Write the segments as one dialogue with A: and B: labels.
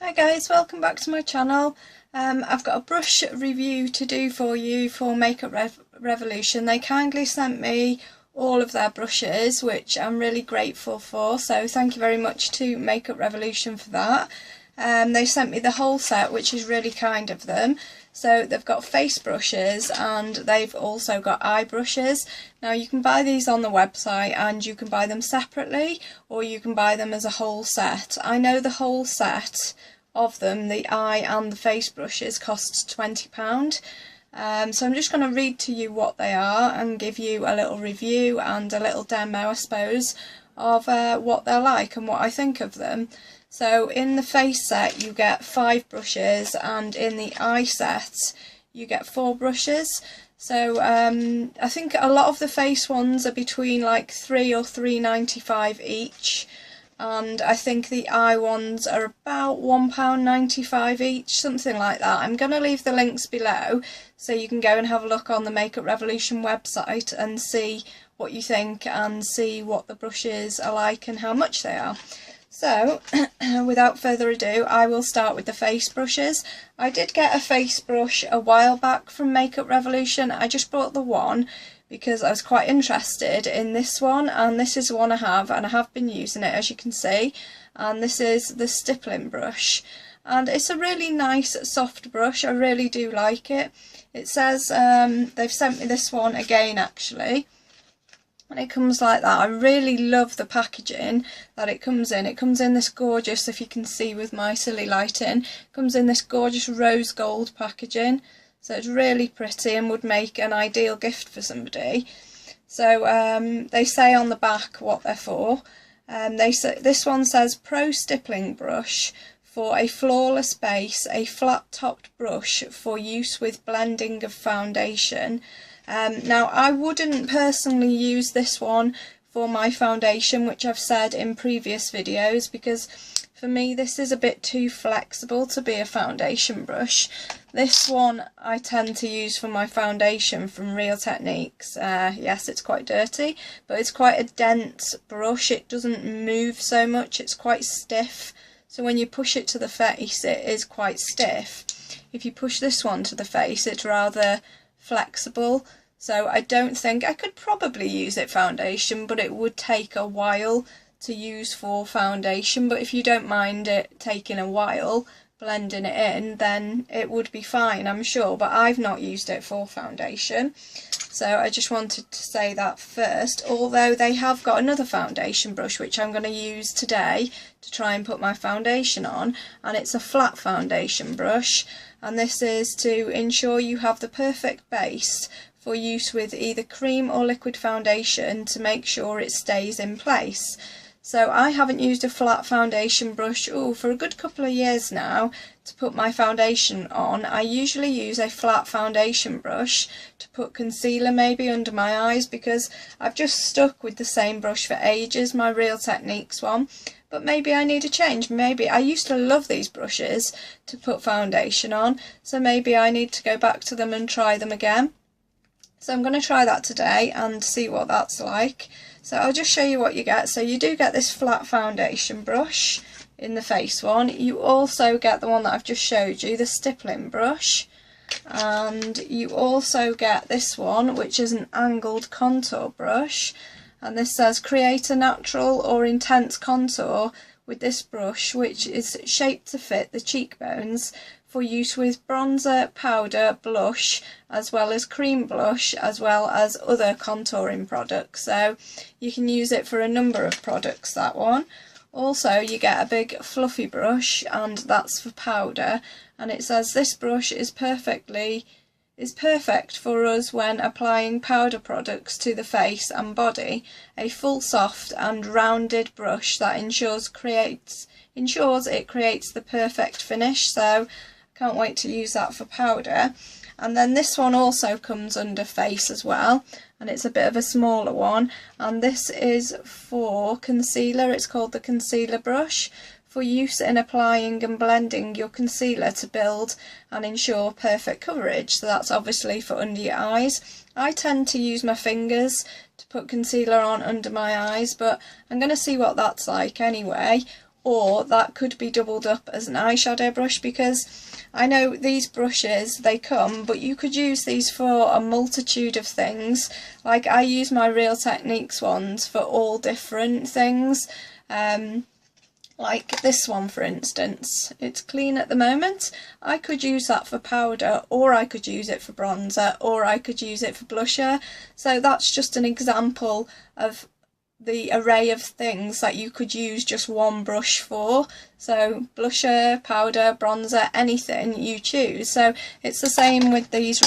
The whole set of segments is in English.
A: Hi guys, welcome back to my channel. I've got a brush review to do for you for Makeup Revolution. They kindly sent me all of their brushes, which I'm really grateful for, so thank you very much to Makeup Revolution for that. They sent me the whole set, which is really kind of them. So they've got face brushes and they've also got eye brushes. Now you can buy these on the website and you can buy them separately or you can buy them as a whole set. I know the whole set of them, the eye and the face brushes, costs £20. So I'm just going to read to you what they are and give you a little review and a little demo, I suppose, of what they're like and what I think of them. So in the face set you get 5 brushes and in the eye set you get 4 brushes. So I think a lot of the face ones are between like £3 or £3.95 each, and I think the eye ones are about £1.95 each, something like that. I'm going to leave the links below so you can go and have a look on the Makeup Revolution website and see what you think and see what the brushes are like and how much they are. So, without further ado, I will start with the face brushes. I did get a face brush a while back from Makeup Revolution. I just bought the one because I was quite interested in this one, and this is the one I have, and I have been using it, as you can see. And this is the stippling brush, and it's a really nice soft brush. I really do like it. It says they've sent me this one again actually. And it comes like that. I really love the packaging that it comes in. It comes in this gorgeous, if you can see with my silly lighting, it comes in this gorgeous rose gold packaging. So it's really pretty and would make an ideal gift for somebody. So they say on the back what they're for. This one says Pro Stippling Brush for a flawless base, a flat topped brush for use with blending of foundation. Now I wouldn't personally use this one for my foundation, which I've said in previous videos, because for me this is a bit too flexible to be a foundation brush. This one I tend to use for my foundation from Real Techniques. Yes, it's quite dirty, but it's quite a dense brush. It doesn't move so much, it's quite stiff. So when you push it to the face it is quite stiff. If you push this one to the face it's rather flexible. So I don't think I could probably use it foundation, but it would take a while to use for foundation. But if you don't mind it taking a while blending it in, then it would be fine, I'm sure. But I've not used it for foundation, so I just wanted to say that first. Although they have got another foundation brush which I'm going to use today to try and put my foundation on, and it's a flat foundation brush, and this is to ensure you have the perfect base for use with either cream or liquid foundation to make sure it stays in place. So I haven't used a flat foundation brush for a good couple of years now to put my foundation on. I usually use a flat foundation brush to put concealer maybe under my eyes, because I've just stuck with the same brush for ages, my Real Techniques one. But maybe I need a change. Maybe I used to love these brushes to put foundation on, so maybe I need to go back to them and try them again. So I'm going to try that today and see what that's like. So I'll just show you what you get. So you do get this flat foundation brush in the face one. You also get the one that I've just showed you, the stippling brush. And you also get this one, which is an angled contour brush. And this says create a natural or intense contour with this brush, which is shaped to fit the cheekbones, for use with bronzer, powder, blush, as well as cream blush, as well as other contouring products. So you can use it for a number of products, that one. Also you get a big fluffy brush, and that's for powder, and it says this brush is perfect for us when applying powder products to the face and body. A full, soft and rounded brush that ensures it creates the perfect finish. So can't wait to use that for powder. And then this one also comes under face as well, and it's a bit of a smaller one, and this is for concealer. It's called the concealer brush, for use in applying and blending your concealer to build and ensure perfect coverage. So that's obviously for under your eyes. I tend to use my fingers to put concealer on under my eyes, but I'm going to see what that's like anyway. or that could be doubled up as an eyeshadow brush, because I know these brushes, they come, but you could use these for a multitude of things. Like I use my Real Techniques ones for all different things. Like this one, for instance, it's clean at the moment. I could use that for powder, or I could use it for bronzer, or I could use it for blusher. So that's just an example of the array of things that you could use just one brush for. So blusher, powder, bronzer, anything you choose. So it's the same with these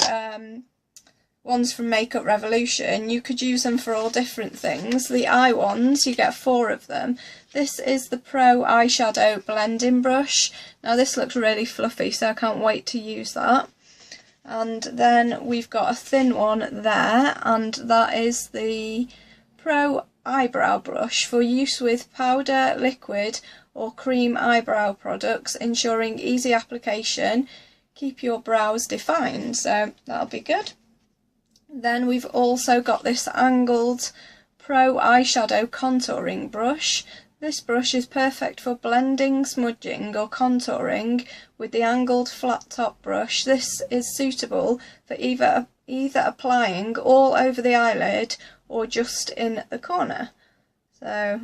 A: ones from Makeup Revolution. You could use them for all different things. The eye ones, you get 4 of them. This is the Pro Eyeshadow Blending Brush. Now this looks really fluffy, so I can't wait to use that. And then we've got a thin one there, and that is the Pro Eyebrow Brush for use with powder, liquid or cream eyebrow products, ensuring easy application, keep your brows defined. So that'll be good. Then we've also got this angled Pro Eyeshadow Contouring Brush. This brush is perfect for blending, smudging or contouring with the angled flat top brush. This is suitable for either applying all over the eyelid or just in the corner. So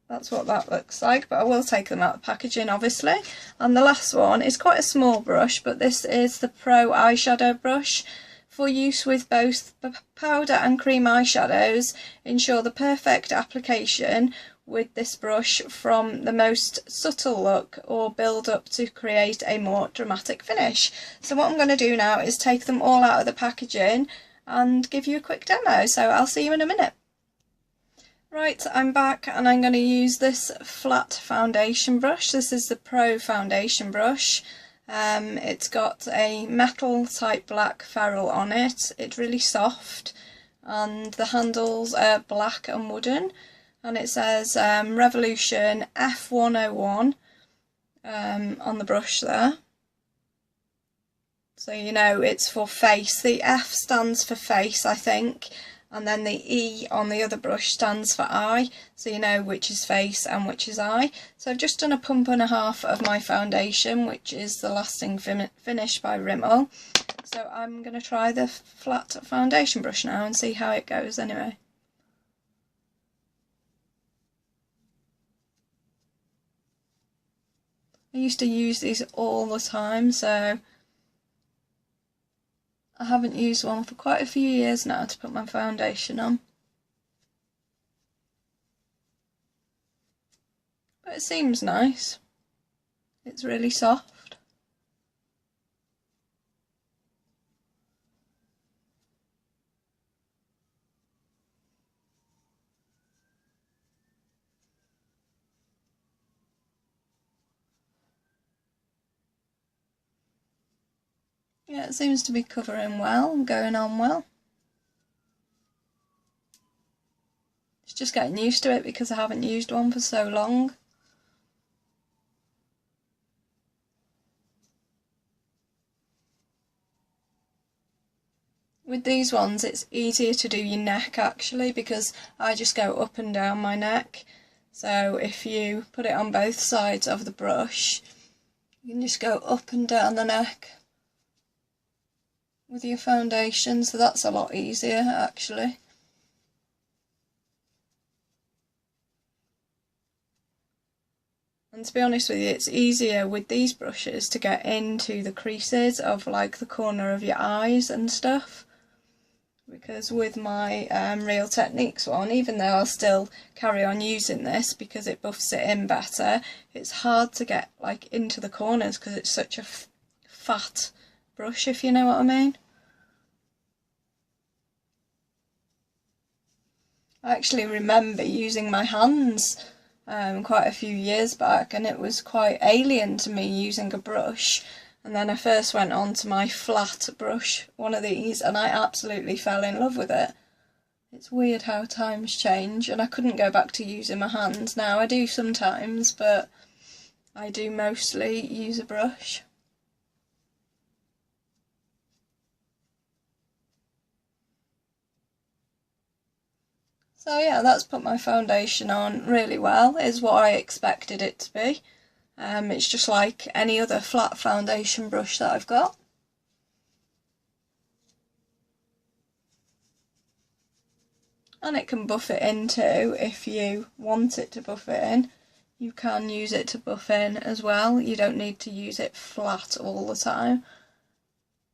A: that's what that looks like, but I will take them out of the packaging obviously. And the last one is quite a small brush, but this is the Pro Eyeshadow Brush for use with both powder and cream eyeshadows. Ensure the perfect application with this brush from the most subtle look or build up to create a more dramatic finish. So what I'm going to do now is take them all out of the packaging and give you a quick demo, so I'll see you in a minute. Right, I'm back and I'm going to use this flat foundation brush. This is the Pro Foundation Brush. It's got a metal type black ferrule on it. It's really soft and the handles are black and wooden, and it says Revolution F101 on the brush there. So you know it's for face. The F stands for face, I think, and then the E on the other brush stands for eye, so you know which is face and which is eye. So I've just done a pump and a half of my foundation, which is the Lasting Finish by Rimmel. So I'm going to try the flat foundation brush now and see how it goes anyway. I used to use these all the time, so I haven't used one for quite a few years now to put my foundation on. But it seems nice. It's really soft. Yeah, it seems to be covering well and going on well. It's just getting used to it because I haven't used one for so long. With these ones it's easier to do your neck actually, because I just go up and down my neck. So if you put it on both sides of the brush, you can just go up and down the neck with your foundation, so that's a lot easier actually. And to be honest with you, it's easier with these brushes to get into the creases of like the corner of your eyes and stuff, because with my Real Techniques one, even though I'll still carry on using this because it buffs it in better, it's hard to get like into the corners because it's such a fat brush, if you know what I mean. I actually remember using my hands quite a few years back, and it was quite alien to me using a brush, and then I first went on to my flat brush, one of these, and I absolutely fell in love with it. It's weird how times change, and I couldn't go back to using my hands now. I do sometimes, but I do mostly use a brush. So yeah, that's put my foundation on really well, is what I expected it to be. It's just like any other flat foundation brush that I've got. And it can buff it in too if you want it to buff it in. You can use it to buff in as well. You don't need to use it flat all the time.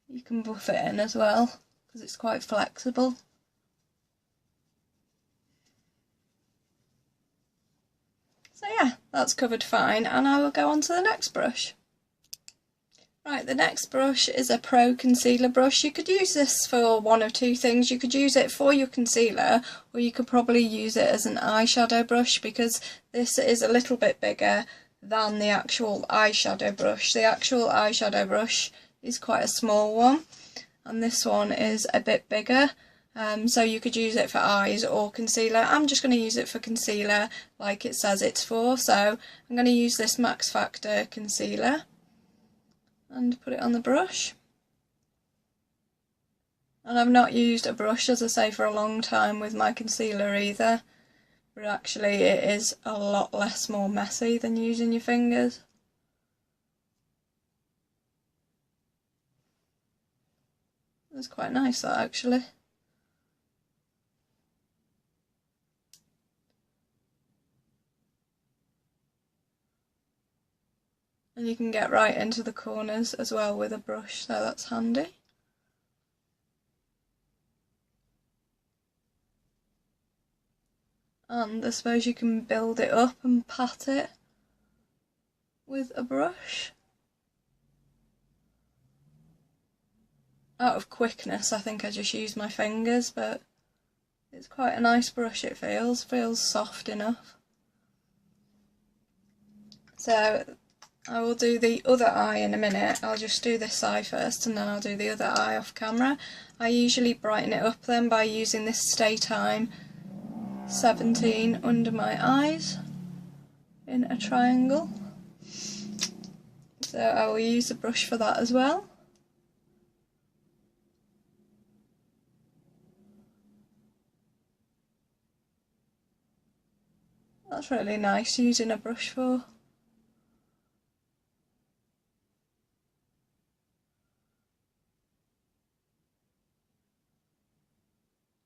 A: You can buff it in as well because it's quite flexible. So yeah, that's covered fine, and I will go on to the next brush. Right, the next brush is a Pro Concealer brush. You could use this for one of two things. You could use it for your concealer, or you could probably use it as an eyeshadow brush, because this is a little bit bigger than the actual eyeshadow brush. The actual eyeshadow brush is quite a small one, and this one is a bit bigger. So you could use it for eyes or concealer. I'm just going to use it for concealer like it says it's for. So I'm going to use this Max Factor concealer and put it on the brush. And I've not used a brush, as I say, for a long time with my concealer either. But actually it is a lot more messy than using your fingers. It's quite nice that actually. And you can get right into the corners as well with a brush, so that's handy. And I suppose you can build it up and pat it with a brush. Out of quickness, I think I just used my fingers, but it's quite a nice brush. It feels soft enough. So I will do the other eye in a minute. I'll just do this eye first and then I'll do the other eye off camera. I usually brighten it up then by using this Stay Time 17 under my eyes in a triangle. So I will use the brush for that as well. That's really nice using a brush for.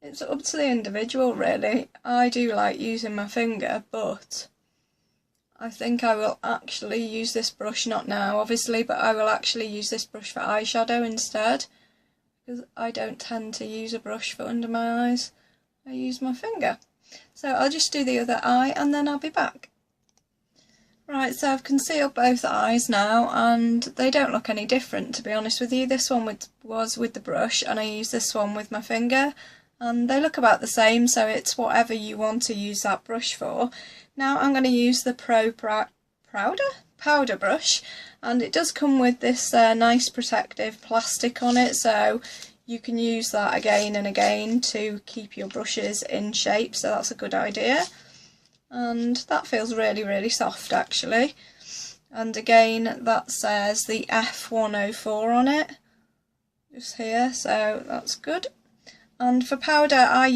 A: It's up to the individual really. I do like using my finger, but I think I will actually use this brush, not now obviously, but I will actually use this brush for eyeshadow instead, because I don't tend to use a brush for under my eyes. I use my finger. So I'll just do the other eye and then I'll be back. Right, so I've concealed both eyes now and they don't look any different, to be honest with you. This one was with the brush and I used this one with my finger, and they look about the same, so it's whatever you want to use that brush for. Now I'm going to use the Pro Powder brush, and it does come with this nice protective plastic on it, so you can use that again and again to keep your brushes in shape, so that's a good idea. And that feels really soft actually. And again, that says the F104 on it, just here, so that's good. And for powder, I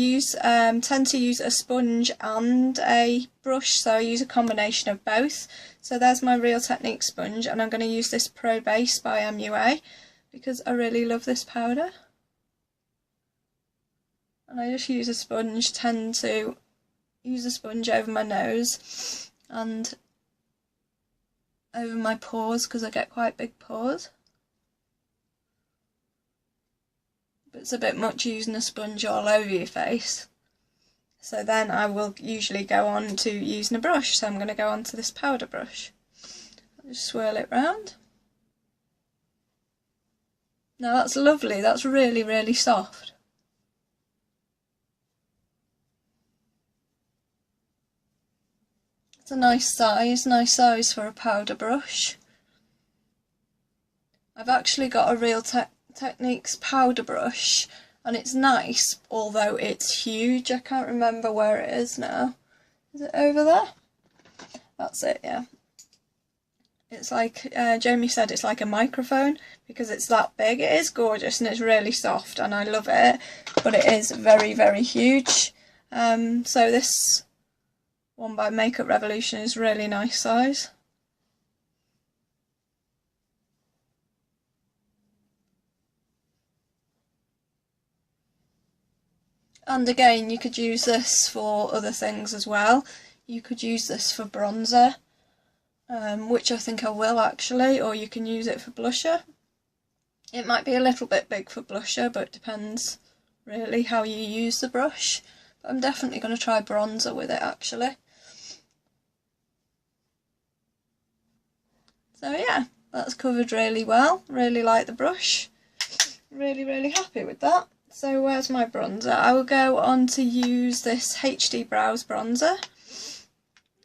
A: tend to use a sponge and a brush, so I use a combination of both. So there's my Real Techniques sponge, and I'm going to use this Pro Base by MUA because I really love this powder. And I just use a sponge, tend to use a sponge over my nose and over my pores because I get quite big pores. But it's a bit much using a sponge all over your face. So then I will usually go on to using a brush, so I'm going to go on to this powder brush. I'll just swirl it round. Now that's lovely, that's really soft. It's a nice size for a powder brush. I've actually got a Real Techniques powder brush and it's nice, although it's huge. I can't remember where it is now. Is it over there? That's it, yeah. It's like, Jamie said, it's like a microphone because it's that big. It is gorgeous and it's really soft and I love it, but it is very huge. So this one by Makeup Revolution is really nice size. And again, you could use this for other things as well. You could use this for bronzer, which I think I will actually, or you can use it for blusher. It might be a little bit big for blusher, but it depends really how you use the brush. But I'm definitely going to try bronzer with it actually. So yeah, that's covered really well. Really like the brush. Really happy with that. So where's my bronzer? I will go on to use this HD Brows bronzer.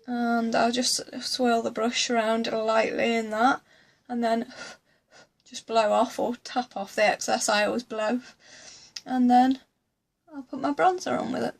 A: And I'll just swirl the brush around lightly in that. And then just blow off or tap off the excess. I always blow. And then I'll put my bronzer on with it.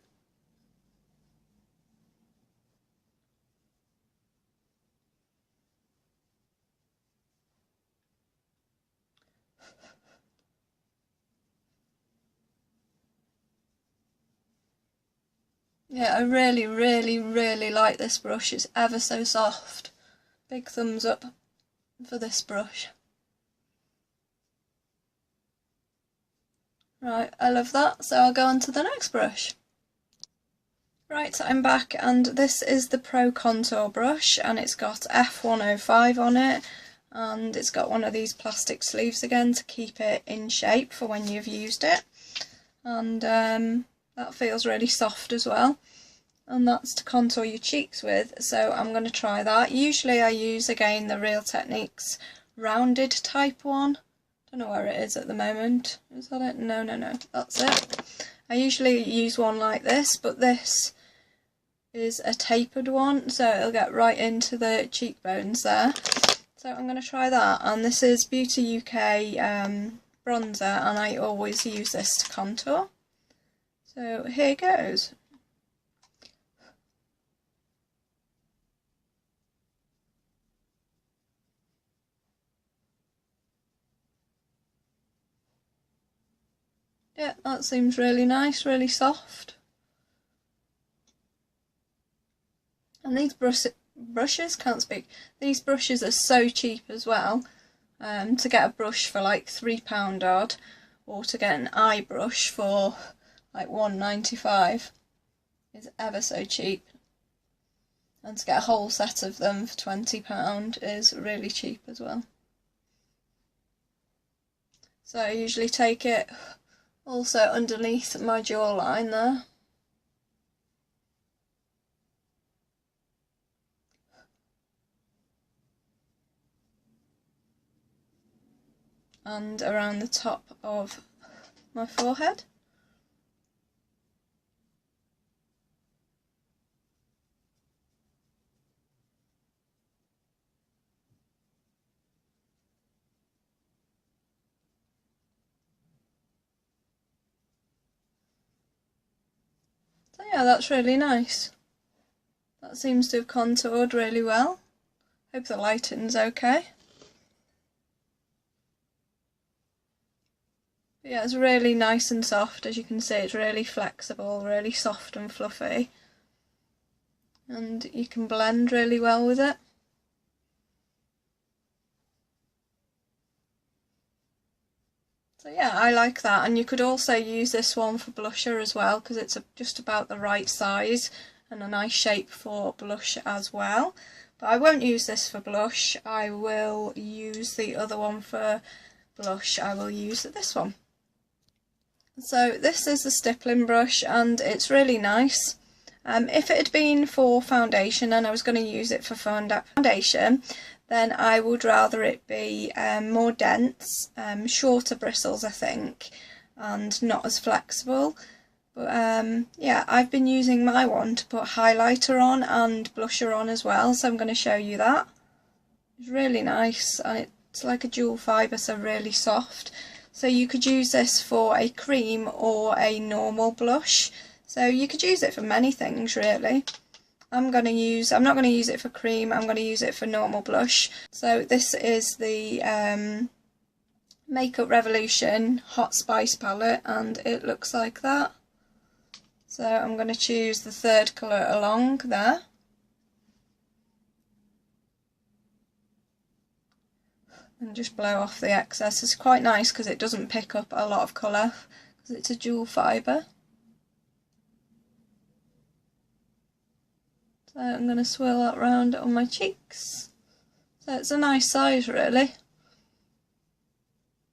A: Yeah, I really like this brush. It's ever so soft. Big thumbs up for this brush. Right, I love that. So I'll go on to the next brush. Right, I'm back, and this is the Pro Contour brush, and it's got F105 on it, and it's got one of these plastic sleeves again to keep it in shape for when you've used it. And that feels really soft as well, and that's to contour your cheeks with, so I'm going to try that. Usually I use again the Real Techniques rounded type one. Don't know where it is at the moment. Is that it? No, that's it. I usually use one like this, but this is a tapered one, so it'll get right into the cheekbones there. So I'm going to try that, and this is Beauty UK bronzer, and I always use this to contour. So here goes. Yeah, that seems really nice, really soft. And these brushes, can't speak, these brushes are so cheap as well. To get a brush for like £3 odd, or to get an eye brush for like £1.95 is ever so cheap. And to get a whole set of them for £20 is really cheap as well. So I usually take it also underneath my jawline there. And around the top of my forehead. So yeah, that's really nice. That seems to have contoured really well. Hope the lighting's okay. But yeah, it's really nice and soft. As you can see, it's really flexible, really soft and fluffy. And you can blend really well with it. So yeah, I like that, and you could also use this one for blusher as well, because it's just about the right size and a nice shape for blush as well. But I won't use this for blush, I will use the other one for blush. I will use this one. So this is the stippling brush, and it's really nice. If it had been for foundation and I was going to use it for foundation, then I would rather it be more dense, shorter bristles I think, and not as flexible. But yeah, I've been using my one to put highlighter on and blusher on as well, so I'm going to show you that. It's really nice, and it's like a dual fibre, so really soft. So you could use this for a cream or a normal blush, so you could use it for many things really. I'm not going to use it for cream, I'm going to use it for normal blush. So this is the Makeup Revolution Hot Spice palette, and it looks like that. So I'm going to choose the third colour along there. And just blow off the excess. It's quite nice because it doesn't pick up a lot of colour because it's a dual fibre. So I'm going to swirl that round on my cheeks. So it's a nice size really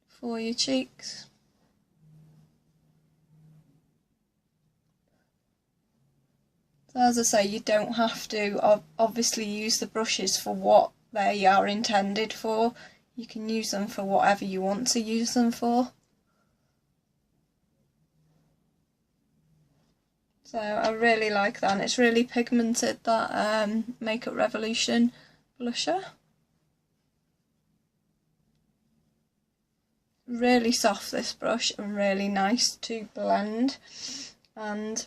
A: for your cheeks. So as I say, you don't have to obviously use the brushes for what they are intended for. You can use them for whatever you want to use them for. So I really like that, and it's really pigmented, that Makeup Revolution blusher. Really soft this brush and really nice to blend. And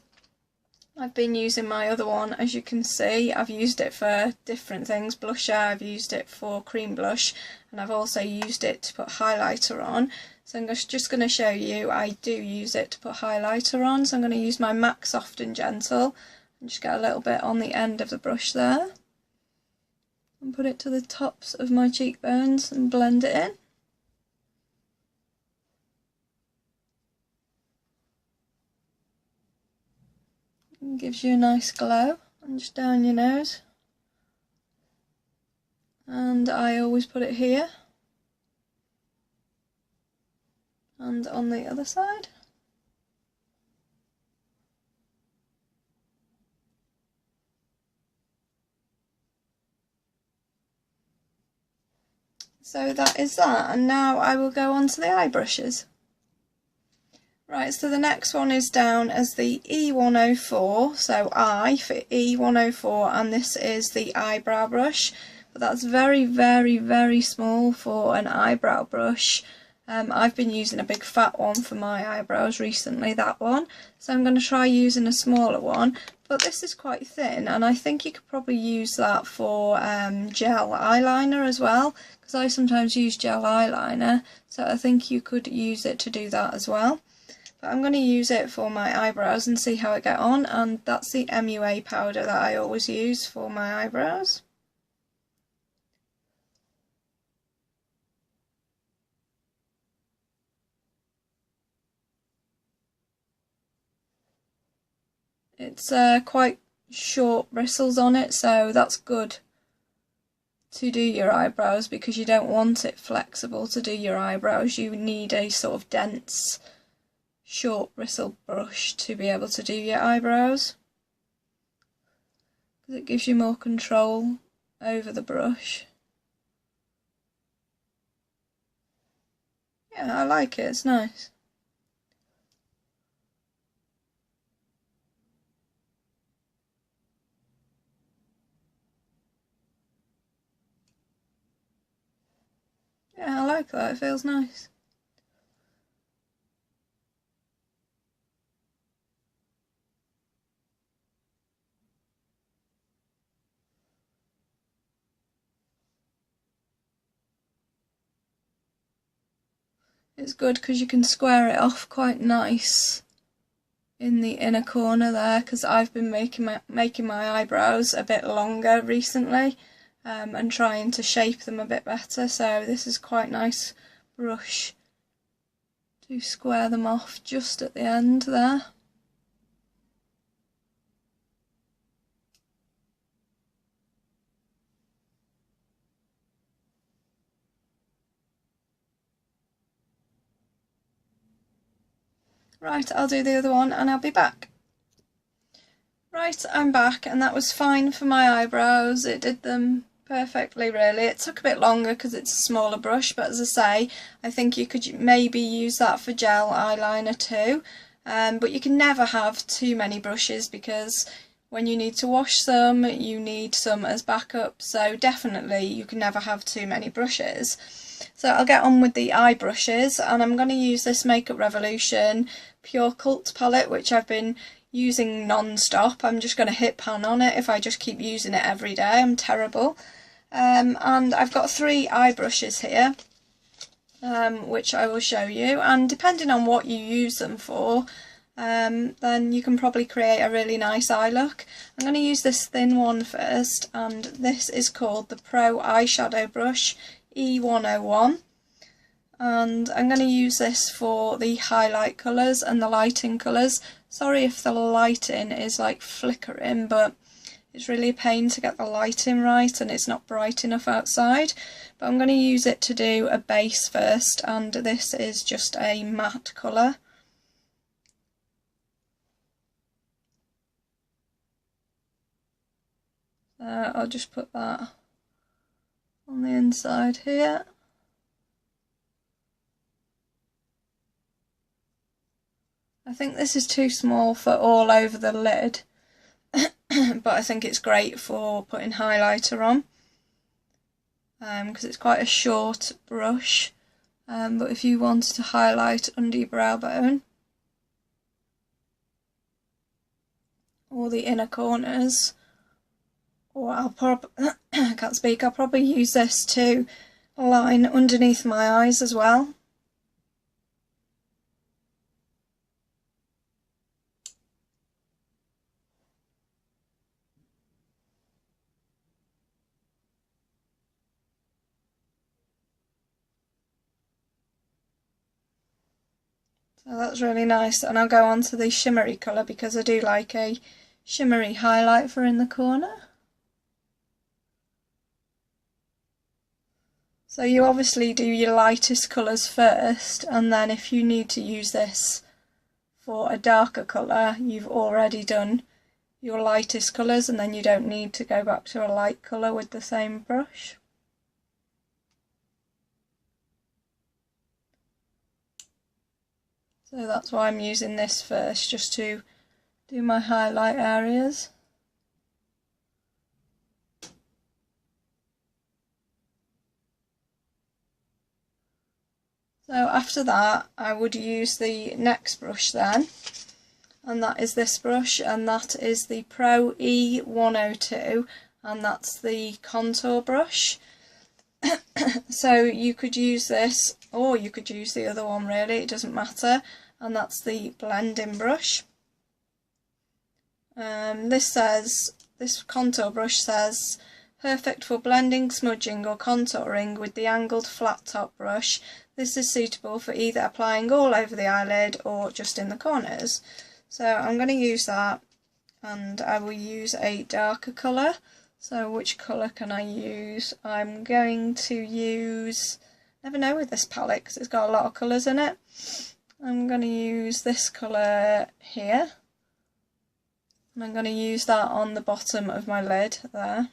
A: I've been using my other one, as you can see. I've used it for different things, blusher, I've used it for cream blush, and I've also used it to put highlighter on. So I'm just going to show you, I do use it to put highlighter on. So I'm going to use my MAC Soft and Gentle and just get a little bit on the end of the brush there. And put it to the tops of my cheekbones and blend it in. It gives you a nice glow, and just down your nose. And I always put it here. And on the other side. So that is that, and now I will go on to the eye brushes. Right, so the next one is down as the E104, so I for E104, and this is the eyebrow brush, but that's very, very, very small for an eyebrow brush. I've been using a big fat one for my eyebrows recently, that one, so I'm going to try using a smaller one, but this is quite thin, and I think you could probably use that for gel eyeliner as well, because I sometimes use gel eyeliner, so I think you could use it to do that as well. But I'm going to use it for my eyebrows and see how I get on, and that's the MUA powder that I always use for my eyebrows. It's quite short bristles on it, so that's good to do your eyebrows, because you don't want it flexible to do your eyebrows. You need a sort of dense, short bristle brush to be able to do your eyebrows, because it gives you more control over the brush. Yeah, I like it, it's nice. Yeah, I like that, it feels nice. It's good because you can square it off quite nice in the inner corner there, because I've been making my eyebrows a bit longer recently and trying to shape them a bit better, so this is quite nice brush to square them off just at the end there. Right, I'll do the other one and I'll be back. Right, I'm back, and that was fine for my eyebrows. It did them perfectly really. It took a bit longer because it's a smaller brush, but as I say, I think you could maybe use that for gel eyeliner too. But you can never have too many brushes, because when you need to wash some, you need some as backup, so definitely you can never have too many brushes. So I'll get on with the eye brushes, and I'm going to use this Makeup Revolution Pure Cult palette, which I've been using non-stop. I'm just going to hit pan on it if I just keep using it every day. I'm terrible. And I've got 3 eye brushes here, which I will show you, and depending on what you use them for, then you can probably create a really nice eye look. I'm going to use this thin one first, and this is called the Pro Eyeshadow Brush E101. And I'm going to use this for the highlight colours and the lighting colours. Sorry if the lighting is like flickering, but it's really a pain to get the lighting right and it's not bright enough outside. But I'm going to use it to do a base first, and this is just a matte colour. I'll just put that on the inside here. I think this is too small for all over the lid, but I think it's great for putting highlighter on, because it's quite a short brush, but if you wanted to highlight under your brow bone or the inner corners, or I can't speak, I'll probably use this to line underneath my eyes as well. So that's really nice, and I'll go on to the shimmery colour because I do like a shimmery highlight for in the corner. So you obviously do your lightest colours first, and then if you need to use this for a darker colour, you've already done your lightest colours, and then you don't need to go back to a light colour with the same brush. So that's why I'm using this first, just to do my highlight areas. So after that, I would use the next brush then, and that is this brush, and that is the Pro E102, and that's the contour brush. So you could use this, or you could use the other one, really, it doesn't matter, and that's the blending brush. This contour brush says, perfect for blending, smudging or contouring with the angled flat top brush. This is suitable for either applying all over the eyelid or just in the corners. So I'm going to use that, and I will use a darker colour. So which colour can I use? I'm going to use, never know with this palette because it's got a lot of colours in it. I'm going to use this colour here, and I'm going to use that on the bottom of my lid there.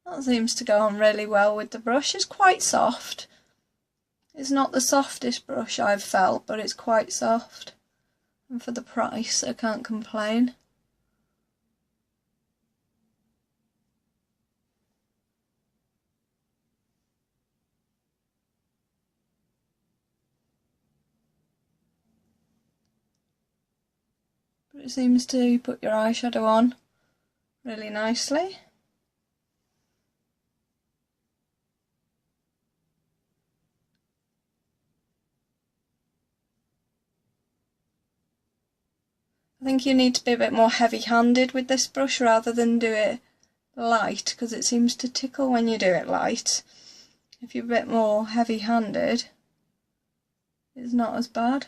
A: That seems to go on really well with the brush. It's quite soft. It's not the softest brush I've felt, but it's quite soft. And for the price, I can't complain. But it seems to put your eyeshadow on really nicely. I think you need to be a bit more heavy-handed with this brush rather than do it light, because it seems to tickle when you do it light. If you're a bit more heavy-handed, it's not as bad.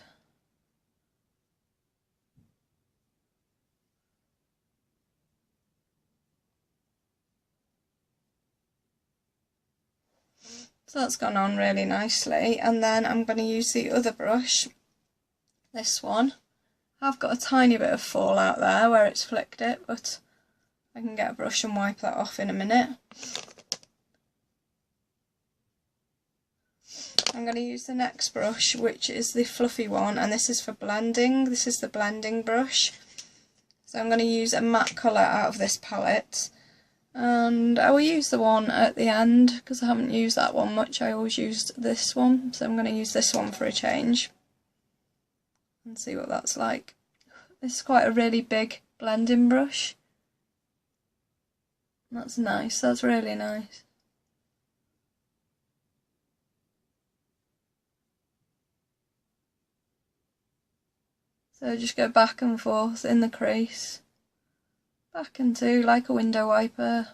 A: So that's gone on really nicely, and then I'm going to use the other brush, this one. I've got a tiny bit of fallout there where it's flicked it, but I can get a brush and wipe that off in a minute. I'm going to use the next brush, which is the fluffy one, and this is for blending. This is the blending brush. So I'm going to use a matte colour out of this palette, and I will use the one at the end because I haven't used that one much. I always used this one, so I'm going to use this one for a change and see what that's like. This is quite a really big blending brush. That's nice, that's really nice. So just go back and forth in the crease, back into like a window wiper.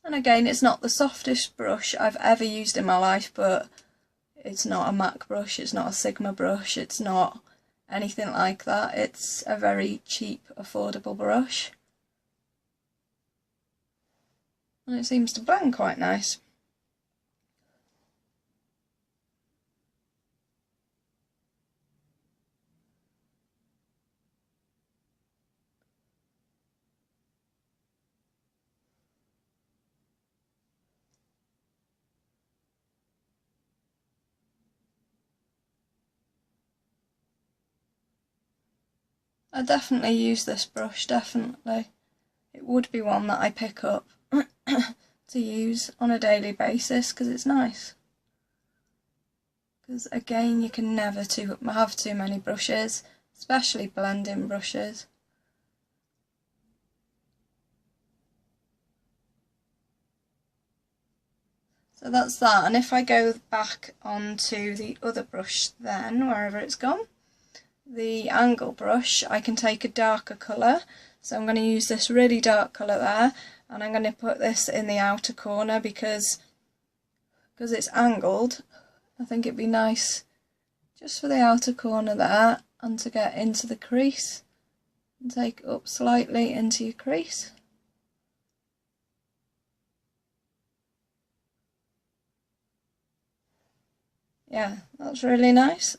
A: And again, it's not the softest brush I've ever used in my life, but it's not a MAC brush, it's not a Sigma brush, it's not anything like that. It's a very cheap, affordable brush. And it seems to blend quite nice. I definitely use this brush, definitely. It would be one that I pick up to use on a daily basis because it's nice. Because again, you can never have too many brushes, especially blending brushes. So that's that, and if I go back onto the other brush then, wherever it's gone, the angle brush, I can take a darker colour. So I'm going to use this really dark colour there, and I'm going to put this in the outer corner because it's angled. I think it'd be nice just for the outer corner there, and to get into the crease and take it up slightly into your crease. Yeah, that's really nice.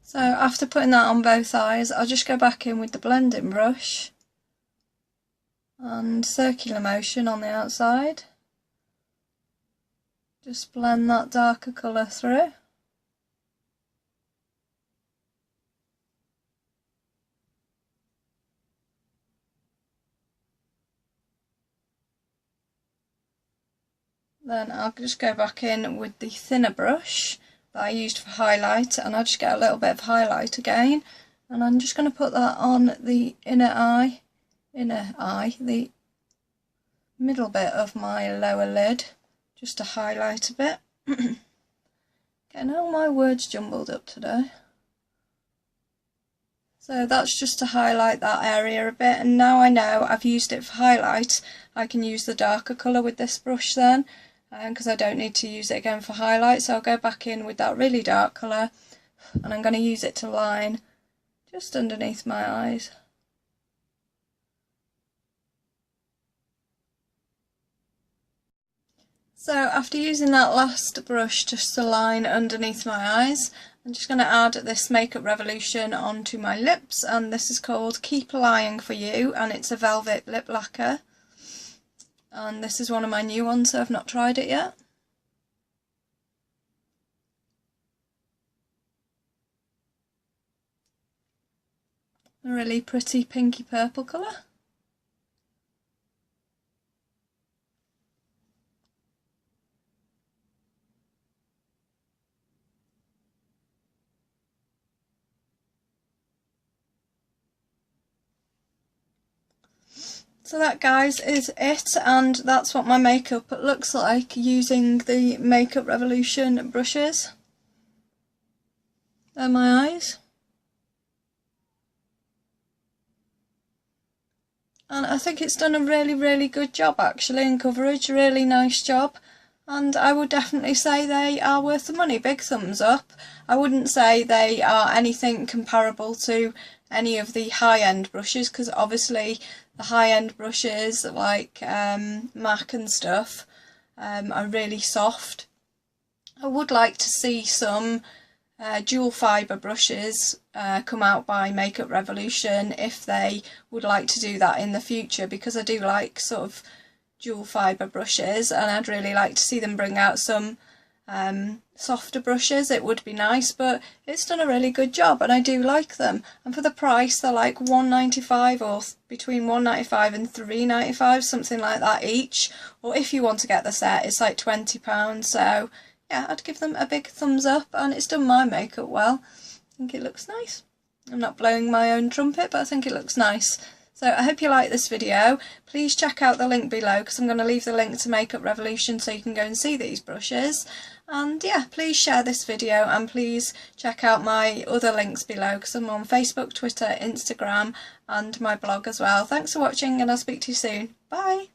A: So after putting that on both eyes, I'll just go back in with the blending brush and circular motion on the outside. Just blend that darker colour through. Then I'll just go back in with the thinner brush that I used for highlight, and I'll just get a little bit of highlight again, and I'm just going to put that on the the middle bit of my lower lid, just to highlight a bit. Getting all my words jumbled up today. So that's just to highlight that area a bit, and now I know I've used it for highlight, I can use the darker colour with this brush then, because I don't need to use it again for highlight. So I'll go back in with that really dark colour, and I'm going to use it to line just underneath my eyes. So after using that last brush just to line underneath my eyes, I'm just going to add this Makeup Revolution onto my lips, and this is called Keep Lying For You, and it's a velvet lip lacquer. And this is one of my new ones, so I've not tried it yet. A really pretty pinky purple colour. So that, guys, is it, and that's what my makeup looks like using the Makeup Revolution brushes. They're my eyes. And I think it's done a really good job actually in coverage, really nice job. And I would definitely say they are worth the money, big thumbs up. I wouldn't say they are anything comparable to any of the high-end brushes, because obviously the high-end brushes like MAC and stuff are really soft. I would like to see some dual fibre brushes come out by Makeup Revolution if they would like to do that in the future, because I do like sort of dual fibre brushes, and I'd really like to see them bring out some softer brushes it would be nice, but it's done a really good job and I do like them. And for the price, they're like £1.95 or between £1.95 and £3.95, something like that each. Or if you want to get the set, it's like £20. So yeah, I'd give them a big thumbs up, and it's done my makeup well. I think it looks nice. I'm not blowing my own trumpet, but I think it looks nice. So I hope you like this video. Please check out the link below, because I'm going to leave the link to Makeup Revolution so you can go and see these brushes. And yeah, please share this video, and please check out my other links below, because I'm on Facebook, Twitter, Instagram and my blog as well. Thanks for watching, and I'll speak to you soon. Bye!